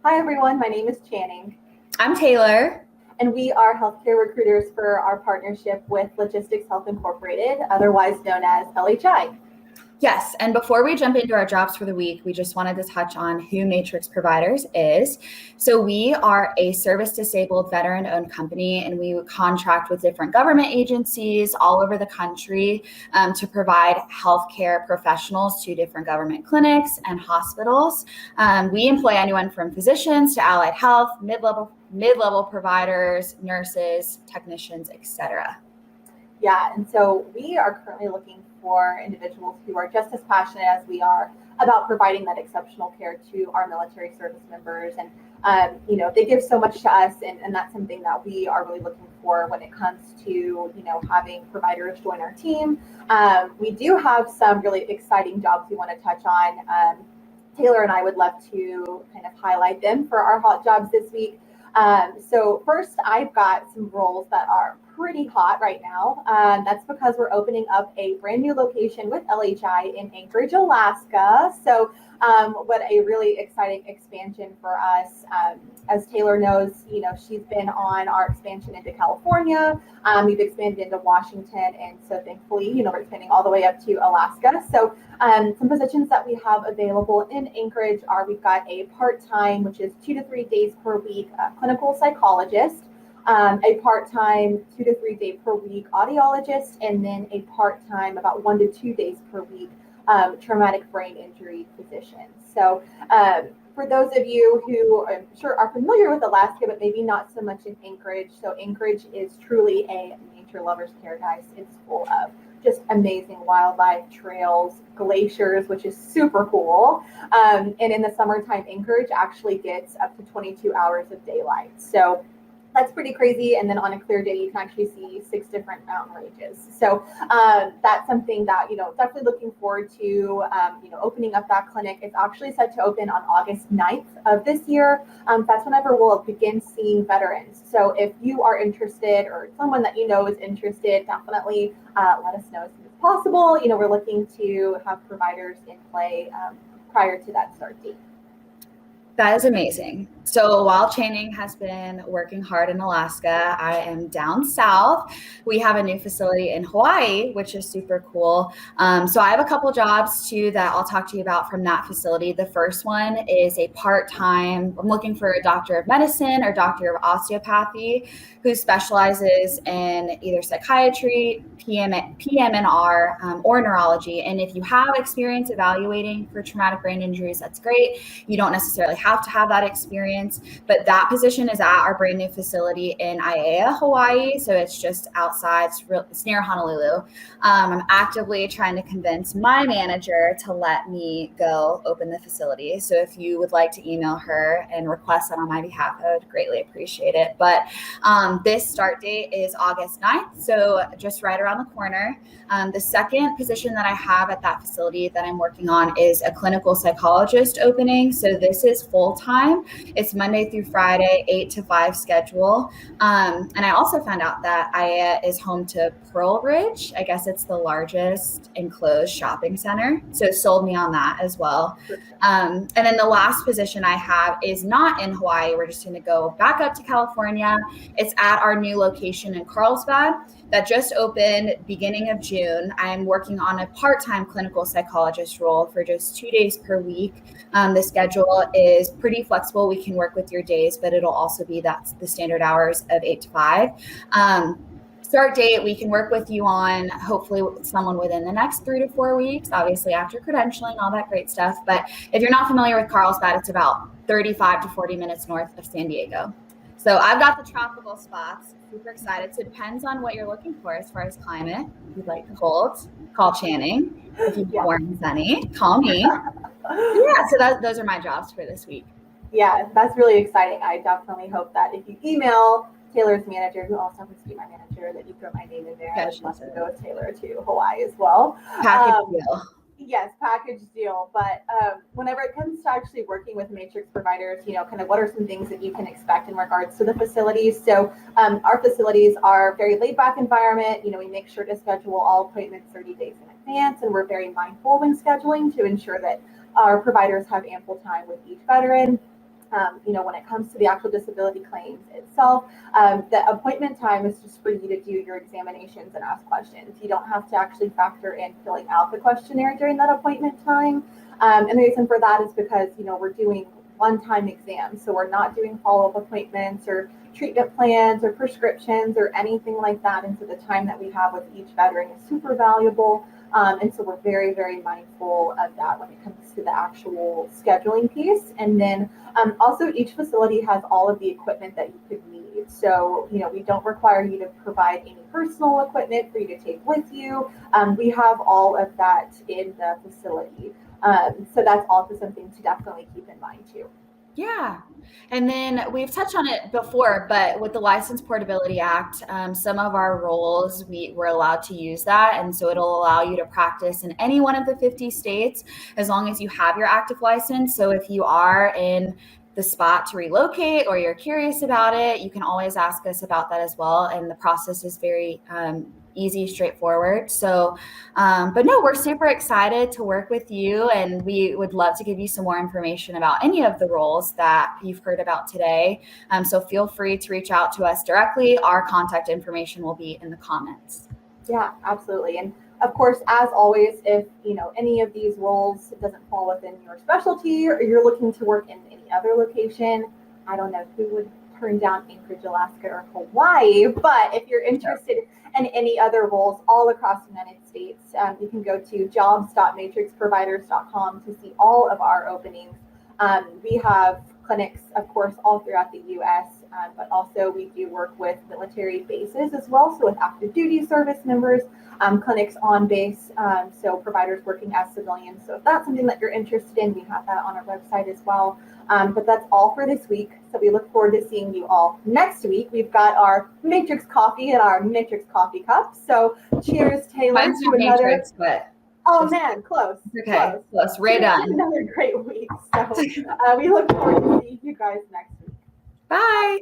Hi, everyone. My name is Channing, I'm Taylor. and we are healthcare recruiters for our partnership with Logistics Health Incorporated, otherwise known as LHI. Yes, and before we jump into our jobs for the week, we just wanted to touch on who Matrix Providers is. So we are a service-disabled veteran-owned company, and we contract with different government agencies all over the country to provide healthcare professionals to different government clinics and hospitals. We employ anyone from physicians to allied health, mid-level providers, nurses, technicians, etc. Yeah, and so we are currently looking for individuals who are just as passionate as we are about providing that exceptional care to our military service members. And, they give so much to us, and that's something that we are really looking for when it comes to, having providers join our team. We do have some really exciting jobs we want to touch on. Taylor and I would love to kind of highlight them for our hot jobs this week. So first, I've got some roles that are pretty hot right now. That's because we're opening up a brand new location with LHI in Anchorage, Alaska. So what a really exciting expansion for us. As Taylor knows, she's been on our expansion into California. We've expanded into Washington, and so thankfully, we're expanding all the way up to Alaska. So some positions that we have available in Anchorage are we've got a part-time, which is 2 to 3 days per week, clinical psychologist, a part-time 2 to 3 day per week audiologist, and then a part-time about 1 to 2 days per week traumatic brain injury physician. So for those of you who I'm sure are familiar with Alaska, but maybe not so much in Anchorage. So Anchorage is truly a nature lover's paradise. It's full of just amazing wildlife, trails, glaciers, which is super cool. And in the summertime, Anchorage actually gets up to 22 hours of daylight. So that's pretty crazy. And then on a clear day, you can actually see 6 different mountain ranges. So that's something that, definitely looking forward to, opening up that clinic. It's actually set to open on August 9th of this year. That's whenever we'll begin seeing veterans. So if you are interested or someone that you know is interested, definitely let us know as soon as possible. We're looking to have providers in play prior to that start date. That is amazing. So while Channing has been working hard in Alaska, I am down south. We have a new facility in Hawaii, which is super cool. So I have a couple jobs too that I'll talk to you about from that facility. The first one is a part-time, I'm looking for a doctor of medicine or doctor of osteopathy who specializes in either psychiatry, PMNR, or neurology. And if you have experience evaluating for traumatic brain injuries, that's great. You don't necessarily have to have that experience, but that position is at our brand new facility in Aiea, Hawaii. So it's just outside, it's near Honolulu. I'm actively trying to convince my manager to let me go open the facility. So if you would like to email her and request that on my behalf, I would greatly appreciate it. But this start date is August 9th, so just right around the corner. The second position that I have at that facility that I'm working on is a clinical psychologist opening. So this is full-time. It's Monday through Friday, 8 to 5 schedule. And I also found out that Aiea is home to Pearl Ridge. I guess it's the largest enclosed shopping center. So it sold me on that as well. And then the last position I have is not in Hawaii. We're just going to go back up to California. It's at our new location in Carlsbad that just opened beginning of June. I'm working on a part-time clinical psychologist role for just 2 days per week. The schedule is pretty flexible. We can work with your days, but it'll also be that's the standard hours of 8 to 5. Start date, we can work with you on hopefully someone within the next 3 to 4 weeks, obviously after credentialing, all that great stuff. But if you're not familiar with Carlsbad, it's about 35 to 40 minutes north of San Diego. So I've got the tropical spots, super excited. So it depends on what you're looking for as far as climate. If you'd like cold, call Channing. If you're warm and sunny, call me. Yeah, so those are my jobs for this week. Yeah, that's really exciting. I definitely hope that if you email Taylor's manager, who also happens to be my manager, that you throw my name in there. I would love to go with Taylor to Hawaii as well. Package deal. Yes, package deal. But whenever it comes to actually working with Matrix providers, kind of what are some things that you can expect in regards to the facilities? So our facilities are very laid back environment. We make sure to schedule all appointments 30 days in advance, and we're very mindful when scheduling to ensure that our providers have ample time with each veteran. when it comes to the actual disability claims itself, the appointment time is just for you to do your examinations and ask questions. You don't have to actually factor in filling out the questionnaire during that appointment time. And the reason for that is because, we're doing one-time exams. So we're not doing follow-up appointments or treatment plans or prescriptions or anything like that. And so the time that we have with each veteran is super valuable. And so we're very, very mindful of that when it comes to the actual scheduling piece. And then also each facility has all of the equipment that you could need. So, we don't require you to provide any personal equipment for you to take with you. We have all of that in the facility. So that's also something to definitely keep in mind too. Yeah. And then we've touched on it before, but with the License Portability Act, some of our roles, we're allowed to use that. And so it'll allow you to practice in any one of the 50 states, as long as you have your active license. So if you are in the spot to relocate or you're curious about it, you can always ask us about that as well. And the process is very easy, straightforward. So, but no, we're super excited to work with you, and we would love to give you some more information about any of the roles that you've heard about today. So feel free to reach out to us directly. Our contact information will be in the comments. Yeah, absolutely. And of course, as always, if any of these roles doesn't fall within your specialty, or you're looking to work in any other location, I don't know who would turn down Anchorage, Alaska, or Hawaii, but if you're interested in any other roles all across the United States, you can go to jobs.matrixproviders.com to see all of our openings. We have clinics, of course, all throughout the U.S., but also we do work with military bases as well, so with active duty service members, clinics on base, so providers working as civilians. So if that's something that you're interested in, we have that on our website as well. But that's all for this week. So we look forward to seeing you all next week. We've got our Matrix coffee and our Matrix coffee cup. So cheers, Taylor. Mine's not Matrix, but oh man, close. Okay, close. Right on. Another great week. So we look forward to seeing you guys next week. Bye.